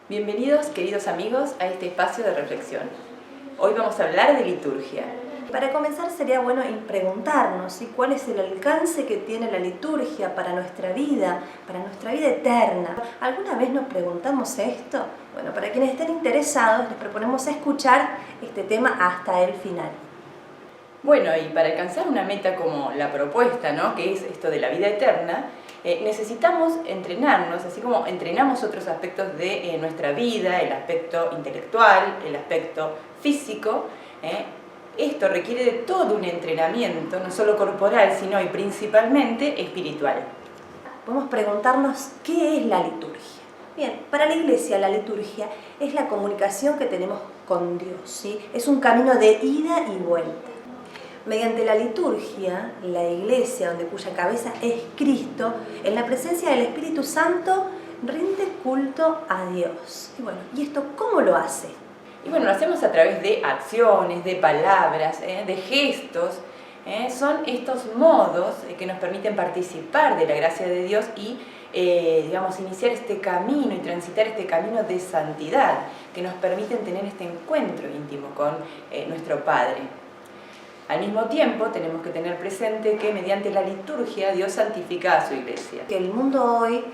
Bienvenidos, queridos amigos, a este espacio de reflexión. Hoy vamos a hablar de liturgia. Para comenzar sería bueno preguntarnos cuál es el alcance que tiene la liturgia para nuestra vida eterna. ¿Alguna vez nos preguntamos esto? Bueno, para quienes estén interesados les proponemos escuchar este tema hasta el final. Bueno, y para alcanzar una meta como la propuesta, ¿no?, que es esto de la vida eterna, necesitamos entrenarnos, así como entrenamos otros aspectos de nuestra vida, el aspecto intelectual, el aspecto físico. Esto requiere de todo un entrenamiento, no solo corporal, sino y principalmente espiritual. Podemos preguntarnos qué es la liturgia. Bien, para la Iglesia la liturgia es la comunicación que tenemos con Dios, ¿sí? Es un camino de ida y vuelta. Mediante la liturgia, la Iglesia, cuya cabeza es Cristo, en la presencia del Espíritu Santo, rinde culto a Dios. ¿Y esto cómo lo hace? Y bueno, lo hacemos a través de acciones, de palabras, de gestos. Son estos modos que nos permiten participar de la gracia de Dios y, iniciar este camino y transitar este camino de santidad, que nos permiten tener este encuentro íntimo con nuestro Padre. Al mismo tiempo, tenemos que tener presente que mediante la liturgia Dios santifica a su Iglesia. Que el mundo hoy,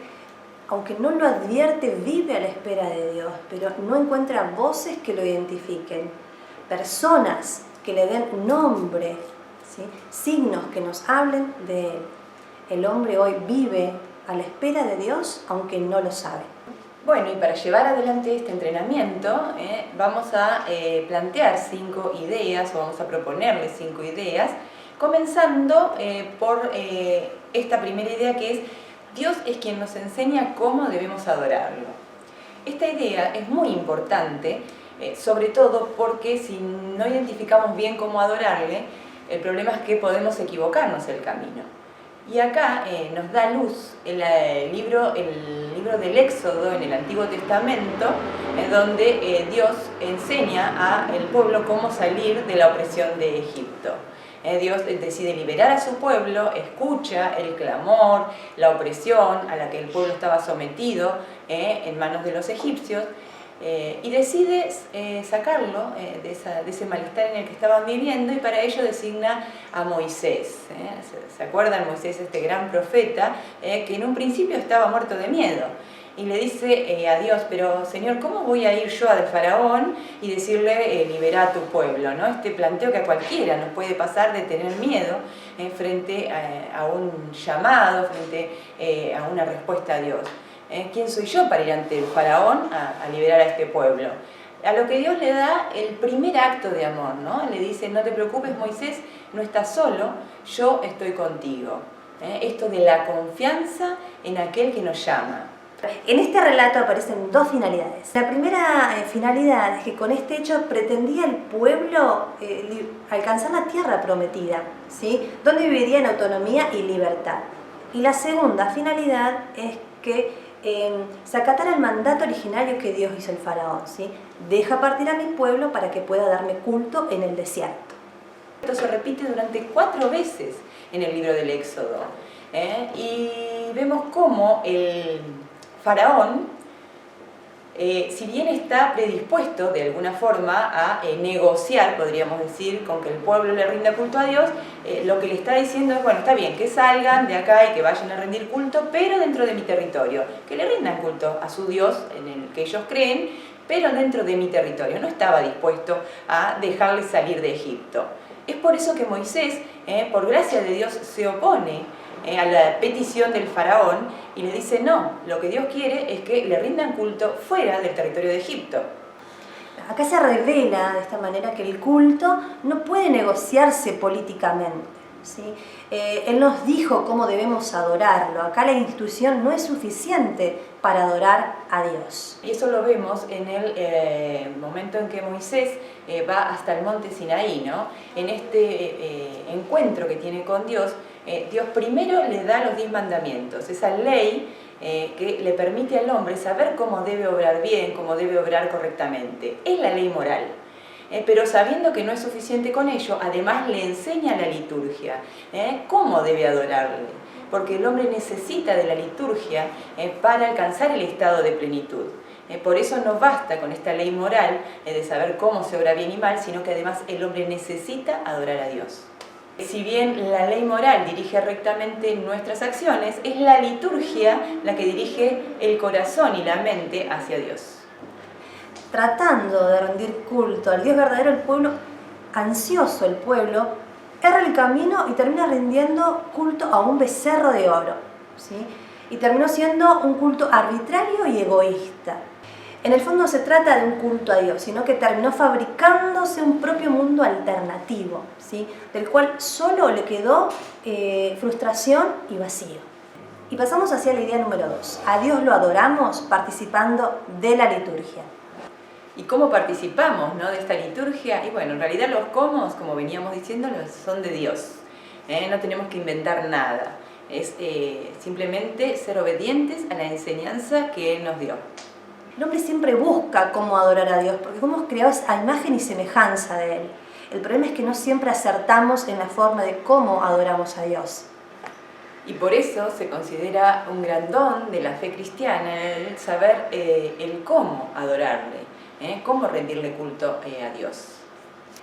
aunque no lo advierte, vive a la espera de Dios, pero no encuentra voces que lo identifiquen, personas que le den nombre, ¿sí? Signos que nos hablen de Él. El hombre hoy vive a la espera de Dios, aunque no lo sabe. Bueno, y para llevar adelante este entrenamiento vamos a plantear 5 ideas, o vamos a proponerles 5 ideas, comenzando por esta primera idea, que es: Dios es quien nos enseña cómo debemos adorarlo. Esta idea es muy importante, sobre todo porque si no identificamos bien cómo adorarle, el problema es que podemos equivocarnos el camino. Y acá nos da luz el libro del Éxodo en el Antiguo Testamento, donde Dios enseña al pueblo cómo salir de la opresión de Egipto. Dios decide liberar a su pueblo, escucha el clamor, la opresión a la que el pueblo estaba sometido en manos de los egipcios, y decide sacarlo de ese malestar en el que estaban viviendo, y para ello designa a Moisés. ¿Se acuerdan? Moisés, este gran profeta, que en un principio estaba muerto de miedo. Y le dice a Dios: pero Señor, ¿cómo voy a ir yo al faraón y decirle libera a tu pueblo? ¿No? Este planteo que a cualquiera nos puede pasar, de tener miedo frente a un llamado, frente a una respuesta a Dios. ¿Quién soy yo para ir ante el faraón a liberar a este pueblo? A lo que Dios le da el primer acto de amor, ¿no? Le dice: no te preocupes, Moisés, no estás solo, yo estoy contigo. Esto de la confianza en aquel que nos llama. En este relato aparecen 2 finalidades. La primera finalidad es que con este hecho pretendía el pueblo alcanzar la tierra prometida, ¿sí?, donde viviría en autonomía y libertad. Y la segunda finalidad es que se acatara el mandato originario que Dios hizo al faraón, ¿sí? Deja partir a mi pueblo para que pueda darme culto en el desierto. Esto se repite durante 4 veces en el libro del Éxodo. Y vemos cómo el faraón, si bien está predispuesto de alguna forma a negociar, podríamos decir, con que el pueblo le rinda culto a Dios, lo que le está diciendo es: bueno, está bien, que salgan de acá y que vayan a rendir culto, pero dentro de mi territorio, que le rindan culto a su Dios en el que ellos creen, pero dentro de mi territorio. No estaba dispuesto a dejarles salir de Egipto. Es por eso que Moisés, por gracia de Dios, se opone a la petición del faraón y le dice: no, lo que Dios quiere es que le rindan culto fuera del territorio de Egipto. Acá se revela de esta manera que el culto no puede negociarse políticamente, ¿sí? Él nos dijo cómo debemos adorarlo. Acá la institución no es suficiente para adorar a Dios. Y eso lo vemos en el momento en que Moisés va hasta el monte Sinaí, ¿no? En este encuentro que tiene con Dios, Dios primero le da los 10 mandamientos, esa ley que le permite al hombre saber cómo debe obrar bien, cómo debe obrar correctamente. Es la ley moral. Pero sabiendo que no es suficiente con ello, además le enseña la liturgia, cómo debe adorarle, porque el hombre necesita de la liturgia para alcanzar el estado de plenitud. Por eso no basta con esta ley moral de saber cómo se obra bien y mal, sino que además el hombre necesita adorar a Dios. Si bien la ley moral dirige rectamente nuestras acciones, es la liturgia la que dirige el corazón y la mente hacia Dios. Tratando de rendir culto al Dios verdadero, el pueblo, ansioso el pueblo, erra el camino y termina rindiendo culto a un becerro de oro, ¿sí? Y terminó siendo un culto arbitrario y egoísta. En el fondo no se trata de un culto a Dios, sino que terminó fabricándose un propio mundo alternativo, ¿sí? Del cual solo le quedó frustración y vacío. Y pasamos hacia la idea número 2. A Dios lo adoramos participando de la liturgia. ¿Y cómo participamos, ¿no?, de esta liturgia? Y bueno, en realidad los cómo, como veníamos diciendo, son de Dios. No tenemos que inventar nada. Es simplemente ser obedientes a la enseñanza que Él nos dio. El hombre siempre busca cómo adorar a Dios, porque somos creados a imagen y semejanza de Él. El problema es que no siempre acertamos en la forma de cómo adoramos a Dios. Y por eso se considera un gran don de la fe cristiana el saber el cómo adorarle, cómo rendirle culto a Dios.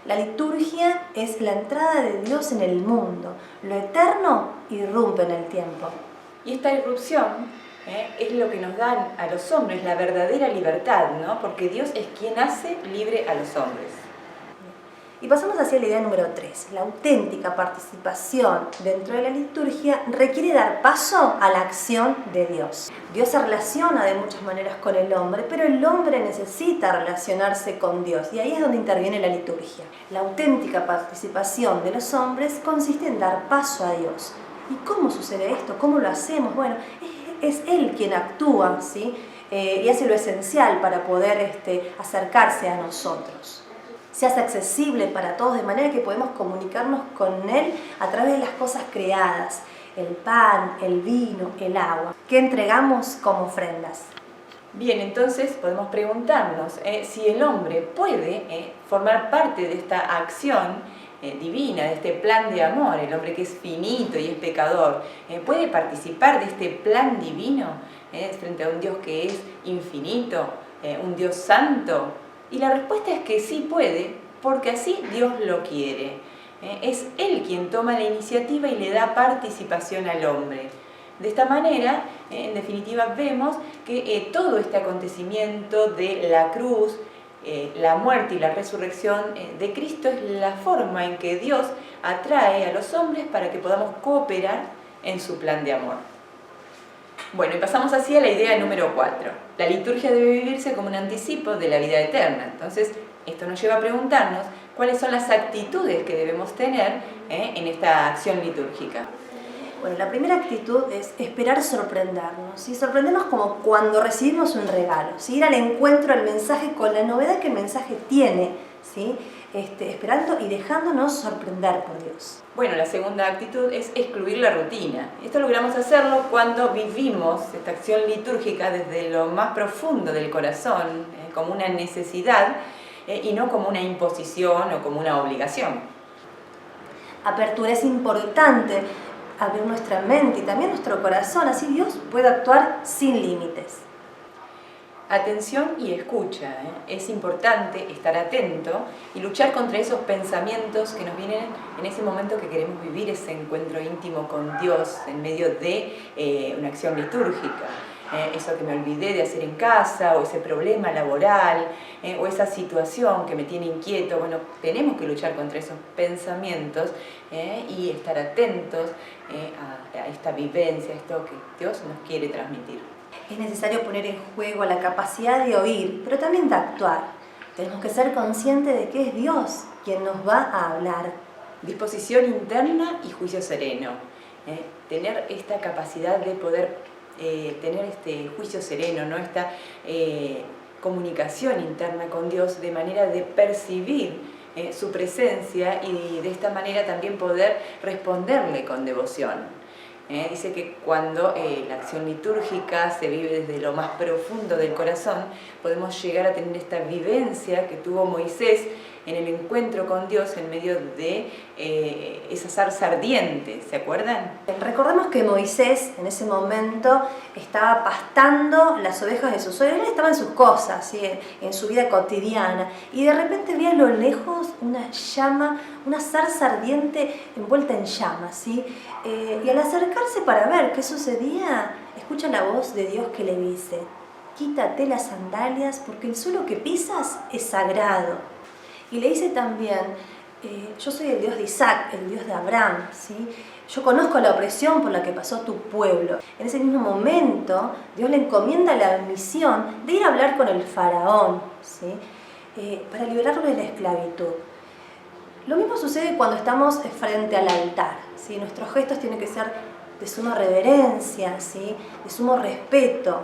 La liturgia es la entrada de Dios en el mundo. Lo eterno irrumpe en el tiempo. Y esta irrupción es lo que nos dan a los hombres la verdadera libertad, ¿no? Porque Dios es quien hace libre a los hombres. Y pasamos hacia la idea número 3. La auténtica participación dentro de la liturgia requiere dar paso a la acción de Dios. Dios se relaciona de muchas maneras con el hombre, pero el hombre necesita relacionarse con Dios, y ahí es donde interviene la liturgia. La auténtica participación de los hombres consiste en dar paso a Dios. ¿Y cómo sucede esto? ¿Cómo lo hacemos? Bueno, es Él quien actúa, ¿sí? Y hace lo esencial para poder acercarse a nosotros. Se hace accesible para todos, de manera que podemos comunicarnos con Él a través de las cosas creadas, el pan, el vino, el agua, que entregamos como ofrendas. Bien, entonces podemos preguntarnos si el hombre puede formar parte de esta acción divina, de este plan de amor. El hombre que es finito y es pecador, ¿puede participar de este plan divino frente a un Dios que es infinito, un Dios santo? Y la respuesta es que sí puede, porque así Dios lo quiere. Es Él quien toma la iniciativa y le da participación al hombre. De esta manera, en definitiva, vemos que todo este acontecimiento de la cruz, la muerte y la resurrección de Cristo es la forma en que Dios atrae a los hombres para que podamos cooperar en su plan de amor. Bueno, y pasamos así a la idea número 4. La liturgia debe vivirse como un anticipo de la vida eterna. Entonces, esto nos lleva a preguntarnos cuáles son las actitudes que debemos tener en esta acción litúrgica. Bueno, la primera actitud es esperar sorprendernos, ¿sí? Sorprendernos como cuando recibimos un regalo, ¿sí? Ir al encuentro del mensaje con la novedad que el mensaje tiene, ¿sí? Esperando y dejándonos sorprender por Dios. Bueno, la segunda actitud es excluir la rutina. Esto logramos hacerlo cuando vivimos esta acción litúrgica desde lo más profundo del corazón, como una necesidad y no como una imposición o como una obligación. Apertura, es importante abrir nuestra mente y también nuestro corazón, así Dios puede actuar sin límites. Atención y escucha. Es importante estar atento y luchar contra esos pensamientos que nos vienen en ese momento que queremos vivir ese encuentro íntimo con Dios en medio de una acción litúrgica. Eso que me olvidé de hacer en casa, o ese problema laboral, o esa situación que me tiene inquieto. Bueno, tenemos que luchar contra esos pensamientos y estar atentos a esta vivencia, a esto que Dios nos quiere transmitir. Es necesario poner en juego la capacidad de oír, pero también de actuar. Tenemos que ser conscientes de que es Dios quien nos va a hablar. Disposición interna y juicio sereno. Tener esta capacidad de poder tener este juicio sereno, ¿no? Esta comunicación interna con Dios, de manera de percibir su presencia y de esta manera también poder responderle con devoción. Dice que cuando la acción litúrgica se vive desde lo más profundo del corazón, podemos llegar a tener esta vivencia que tuvo Moisés en el encuentro con Dios en medio de esa zarza ardiente, ¿se acuerdan? Recordemos que Moisés en ese momento estaba pastando las ovejas de su suegro, él estaba en sus cosas, ¿sí? En su vida cotidiana, y de repente ve a lo lejos una llama, una zarza ardiente envuelta en llamas, ¿sí? Y al acercarse para ver qué sucedía, escucha la voz de Dios que le dice: quítate las sandalias porque el suelo que pisas es sagrado. Y le dice también: yo soy el Dios de Isaac, el Dios de Abraham, ¿sí? Yo conozco la opresión por la que pasó tu pueblo. En ese mismo momento, Dios le encomienda la misión de ir a hablar con el faraón, ¿sí? Para liberarlo de la esclavitud. Lo mismo sucede cuando estamos frente al altar, ¿sí? Nuestros gestos tienen que ser de suma reverencia, ¿sí? De sumo respeto.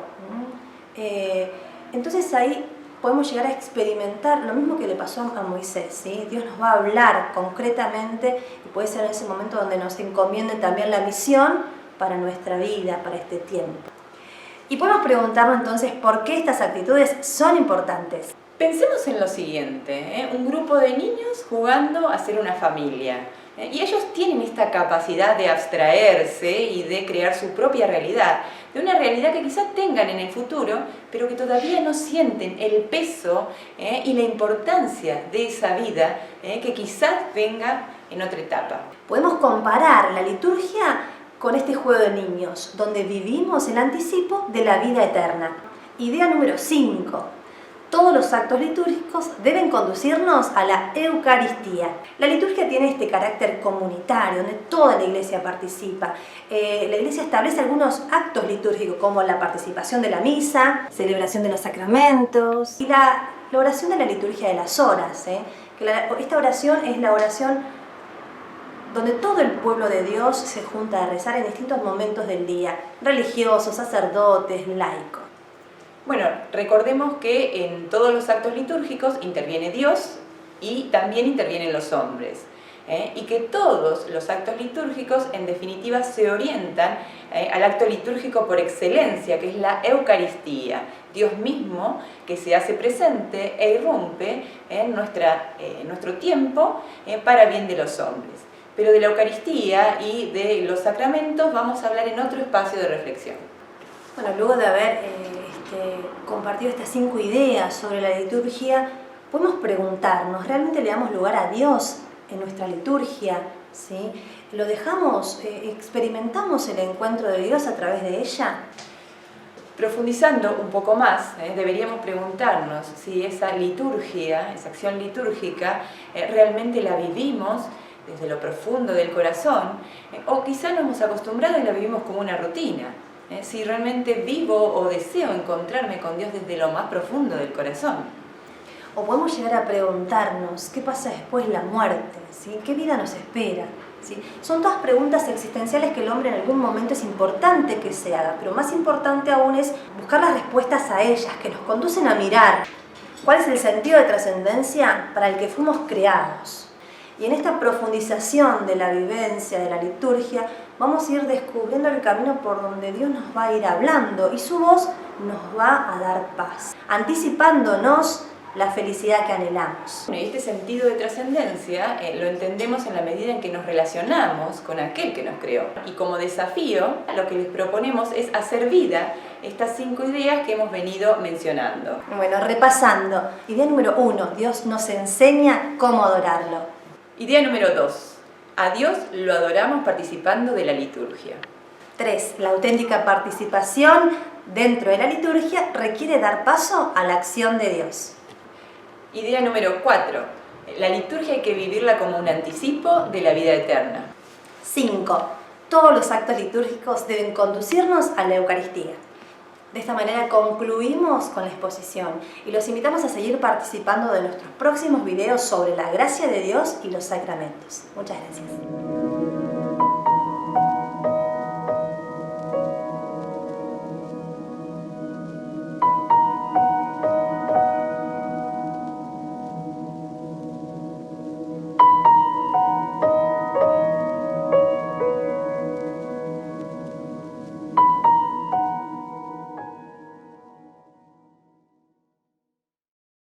Entonces ahí podemos llegar a experimentar lo mismo que le pasó a Moisés, ¿sí? Dios nos va a hablar concretamente y puede ser en ese momento donde nos encomiende también la misión para nuestra vida, para este tiempo. Y podemos preguntarnos entonces por qué estas actitudes son importantes. Pensemos en lo siguiente, un grupo de niños jugando a ser una familia. Y ellos tienen esta capacidad de abstraerse y de crear su propia realidad, de una realidad que quizás tengan en el futuro, pero que todavía no sienten el peso y la importancia de esa vida que quizás venga en otra etapa. Podemos comparar la liturgia con este juego de niños, donde vivimos el anticipo de la vida eterna. Idea número 5. Todos los actos litúrgicos deben conducirnos a la Eucaristía. La liturgia tiene este carácter comunitario, donde toda la Iglesia participa. La Iglesia establece algunos actos litúrgicos, como la participación de la misa, celebración de los sacramentos y la oración de la liturgia de las horas. Esta oración es la oración donde todo el pueblo de Dios se junta a rezar en distintos momentos del día, religiosos, sacerdotes, laicos. Bueno, recordemos que en todos los actos litúrgicos interviene Dios y también intervienen los hombres. Y que todos los actos litúrgicos en definitiva se orientan al acto litúrgico por excelencia, que es la Eucaristía. Dios mismo que se hace presente e irrumpe en nuestro tiempo para bien de los hombres. Pero de la Eucaristía y de los sacramentos vamos a hablar en otro espacio de reflexión. Bueno, luego de haber compartido estas 5 ideas sobre la liturgia, podemos preguntarnos: ¿realmente le damos lugar a Dios en nuestra liturgia? ¿Sí? ¿Lo dejamos, experimentamos el encuentro de Dios a través de ella? Profundizando un poco más, deberíamos preguntarnos si esa liturgia, esa acción litúrgica, realmente la vivimos desde lo profundo del corazón, o quizá nos hemos acostumbrado y la vivimos como una rutina. Si realmente vivo o deseo encontrarme con Dios desde lo más profundo del corazón. O podemos llegar a preguntarnos: ¿qué pasa después de la muerte? ¿Sí? ¿Qué vida nos espera? ¿Sí? Son todas preguntas existenciales que el hombre en algún momento es importante que se haga, pero más importante aún es buscar las respuestas a ellas, que nos conducen a mirar cuál es el sentido de trascendencia para el que fuimos creados. Y en esta profundización de la vivencia de la liturgia vamos a ir descubriendo el camino por donde Dios nos va a ir hablando y su voz nos va a dar paz, anticipándonos la felicidad que anhelamos. Y este sentido de trascendencia lo entendemos en la medida en que nos relacionamos con aquel que nos creó. Y como desafío, lo que les proponemos es hacer vida estas 5 ideas que hemos venido mencionando. Bueno, repasando. Idea número 1, Dios nos enseña cómo adorarlo. Idea número 2, a Dios lo adoramos participando de la liturgia. 3, la auténtica participación dentro de la liturgia requiere dar paso a la acción de Dios. Idea número 4, la liturgia hay que vivirla como un anticipo de la vida eterna. 5, todos los actos litúrgicos deben conducirnos a la Eucaristía. De esta manera concluimos con la exposición y los invitamos a seguir participando de nuestros próximos videos sobre la gracia de Dios y los sacramentos. Muchas gracias.